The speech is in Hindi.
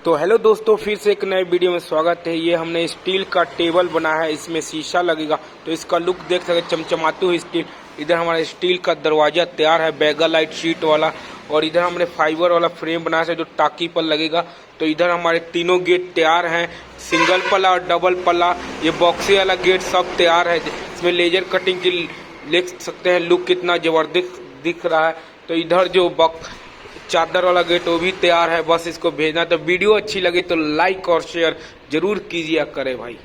तो हेलो दोस्तों, फिर से एक नए वीडियो में स्वागत है। ये हमने स्टील का टेबल बनाया है, इसमें शीशा लगेगा तो इसका लुक देख सकते, चमचमाते हुए स्टील। इधर हमारा स्टील का दरवाजा तैयार है, बैगल लाइट शीट वाला। और इधर हमने फाइबर वाला फ्रेम बनाया है जो टाकी पर लगेगा। तो इधर हमारे तीनों गेट तैयार हैं, सिंगल पल्ला और डबल पल्ला। ये बॉक्सी वाला गेट सब तैयार है। इसमें लेजर कटिंग की देख सकते हैं, लुक कितना जबरदस्त दिख रहा है। तो इधर जो चादर वाला गेट वो भी तैयार है, बस इसको भेजना। तो वीडियो अच्छी लगी तो लाइक और शेयर जरूर कीजिए करे भाई।